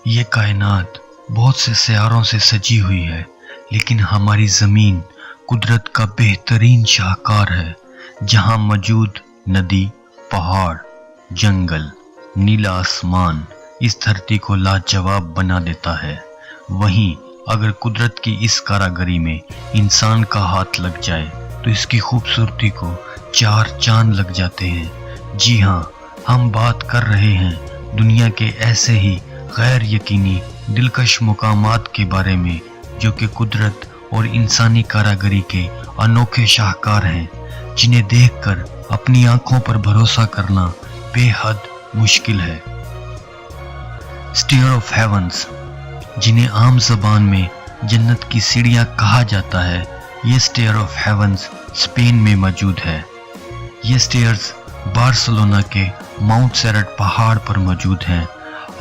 یہ کائنات بہت سے سیاروں سے سجی ہوئی ہے، لیکن ہماری زمین قدرت کا بہترین شاہکار ہے، جہاں موجود ندی، پہاڑ، جنگل، نیلا آسمان اس دھرتی کو لاجواب بنا دیتا ہے۔ وہیں اگر قدرت کی اس کاراگری میں انسان کا ہاتھ لگ جائے تو اس کی خوبصورتی کو چار چاند لگ جاتے ہیں۔ جی ہاں، ہم بات کر رہے ہیں دنیا کے ایسے ہی غیر یقینی دلکش مقامات کے بارے میں جو کہ قدرت اور انسانی کاراگری کے انوکھے شاہکار ہیں، جنہیں دیکھ کر اپنی آنکھوں پر بھروسہ کرنا بے حد مشکل ہے۔ اسٹیئر آف ہیونز، جنہیں عام زبان میں جنت کی سیڑھیاں کہا جاتا ہے، یہ اسٹیئر آف ہیونز اسپین میں موجود ہے۔ یہ اسٹیئرز بارسلونا کے ماؤنٹ سیرٹ پہاڑ پر موجود ہیں۔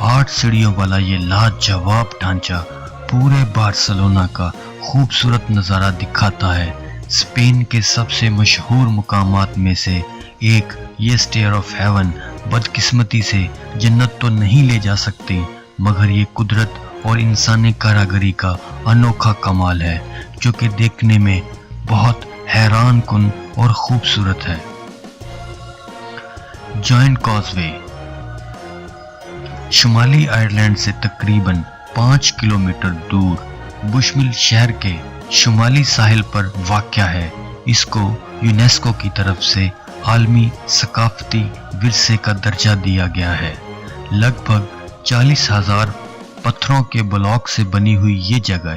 8 سیڑھیوں والا یہ لاجواب ڈھانچہ پورے بارسلونا کا خوبصورت نظارہ دکھاتا ہے۔ اسپین کے سب سے مشہور مقامات میں سے ایک یہ اسٹیئر آف ہیون بدقسمتی سے جنت تو نہیں لے جا سکتے، مگر یہ قدرت اور انسانی کاراگری کا انوکھا کمال ہے جو کہ دیکھنے میں بہت حیران کن اور خوبصورت ہے۔ جوائنٹ کازوے، شمالی آئرلینڈ سے تقریباً 5 کلومیٹر دور بشمل شہر کے شمالی ساحل پر واقع ہے۔ اس کو یونیسکو کی طرف سے عالمی ثقافتی ورثے کا درجہ دیا گیا ہے۔ لگ بھگ 40,000 پتھروں کے بلاک سے بنی ہوئی یہ جگہ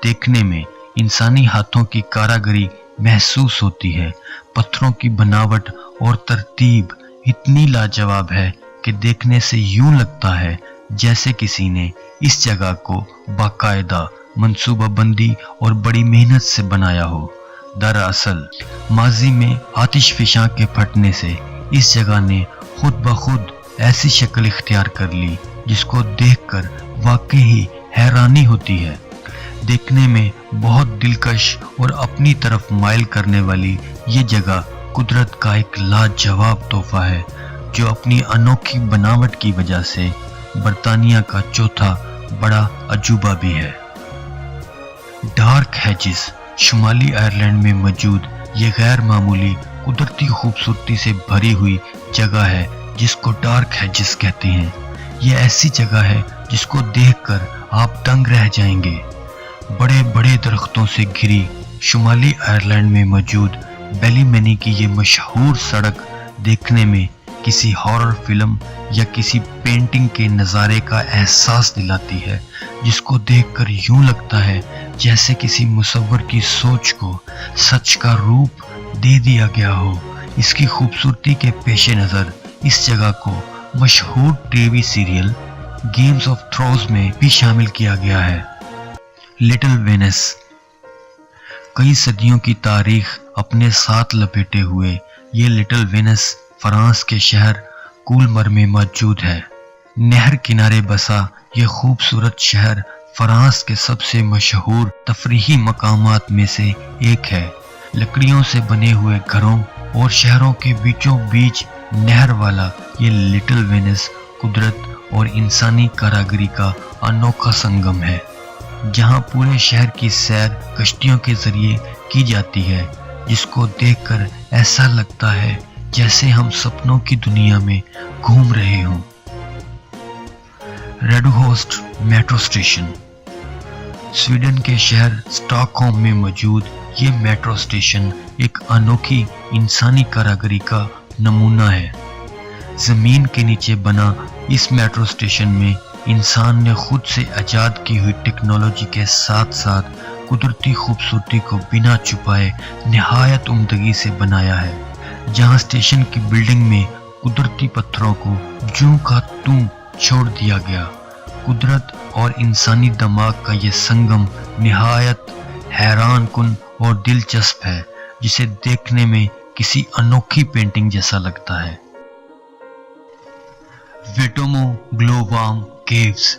دیکھنے میں انسانی ہاتھوں کی کاراگری محسوس ہوتی ہے۔ پتھروں کی بناوٹ اور ترتیب اتنی لاجواب ہے کہ دیکھنے سے یوں لگتا ہے جیسے کسی نے اس جگہ کو باقاعدہ منصوبہ بندی اور بڑی محنت سے بنایا ہو۔ دراصل ماضی میں آتش فشاں کے پھٹنے سے اس جگہ نے خود بخود ایسی شکل اختیار کر لی جس کو دیکھ کر واقعی ہی حیرانی ہوتی ہے۔ دیکھنے میں بہت دلکش اور اپنی طرف مائل کرنے والی یہ جگہ قدرت کا ایک لاجواب تحفہ ہے جو اپنی انوکھی بناوٹ کی وجہ سے برطانیہ کا چوتھا بڑا عجوبہ بھی ہے۔ ڈارک ہیجز، شمالی آئرلینڈ میں موجود یہ غیر معمولی قدرتی خوبصورتی سے بھری ہوئی جگہ ہے جس کو ڈارک ہیجز کہتے ہیں۔ یہ ایسی جگہ ہے جس کو دیکھ کر آپ دنگ رہ جائیں گے۔ بڑے بڑے درختوں سے گھری شمالی آئرلینڈ میں موجود بیلی مینی کی یہ مشہور سڑک دیکھنے میں کسی ہارر فلم یا کسی پینٹنگ کے نظارے کا احساس دلاتی ہے، جس کو دیکھ کر یوں لگتا ہے جیسے کسی مصور کی سوچ کو سچ کا روپ دے دیا گیا ہو۔ اس کی خوبصورتی کے پیش نظر اس جگہ کو مشہور T V serial games of Thrones میں بھی شامل کیا گیا ہے۔ لٹل وینس، کئی صدیوں کی تاریخ اپنے ساتھ لپیٹے ہوئے یہ لٹل وینس فرانس کے شہر کولمر میں موجود ہے۔ نہر کنارے بسا یہ خوبصورت شہر فرانس کے سب سے مشہور تفریحی مقامات میں سے ایک ہے۔ لکڑیوں سے بنے ہوئے گھروں اور شہروں کے بیچوں بیچ نہر والا یہ لٹل وینس قدرت اور انسانی کاراگری کا انوکھا سنگم ہے، جہاں پورے شہر کی سیر کشتیوں کے ذریعے کی جاتی ہے، جس کو دیکھ کر ایسا لگتا ہے جیسے ہم سپنوں کی دنیا میں گھوم رہے ہوں۔ ریڈ ہوسٹ میٹرو اسٹیشن، سویڈن کے شہر اسٹاک ہوم میں موجود یہ میٹرو اسٹیشن ایک انوکھی انسانی کاراگری کا نمونہ ہے۔ زمین کے نیچے بنا اس میٹرو اسٹیشن میں انسان نے خود سے ایجاد کی ہوئی ٹیکنالوجی کے ساتھ ساتھ قدرتی خوبصورتی کو بنا چھپائے نہایت عمدگی سے بنایا ہے۔ جہاں اسٹیشن کی بلڈنگ میں قدرتی پتھروں کو جوں کا توں چھوڑ دیا گیا، قدرت اور انسانی دماغ کا یہ سنگم نہایت حیران کن اور دلچسپ ہے، جسے دیکھنے میں کسی انوکھی پینٹنگ جیسا لگتا ہے۔ ویٹومو گلووام کیوز،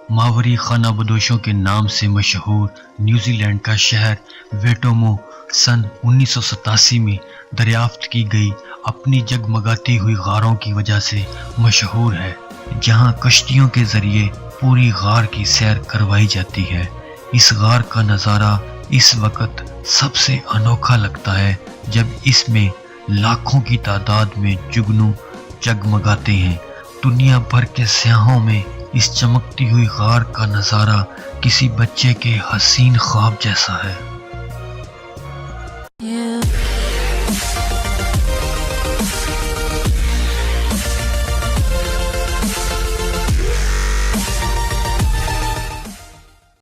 ماوری خانہ بدوشوں کے نام سے مشہور نیوزی لینڈ کا شہر ویٹومو سن 1987 میں دریافت کی گئی اپنی جگمگاتی ہوئی غاروں کی وجہ سے مشہور ہے، جہاں کشتیوں کے ذریعے پوری غار کی سیر کروائی جاتی ہے۔ اس غار کا نظارہ اس وقت سب سے انوکھا لگتا ہے جب اس میں لاکھوں کی تعداد میں جگنو جگمگاتے ہیں۔ دنیا بھر کے سیاحوں میں اس چمکتی ہوئی غار کا نظارہ کسی بچے کے حسین خواب جیسا ہے۔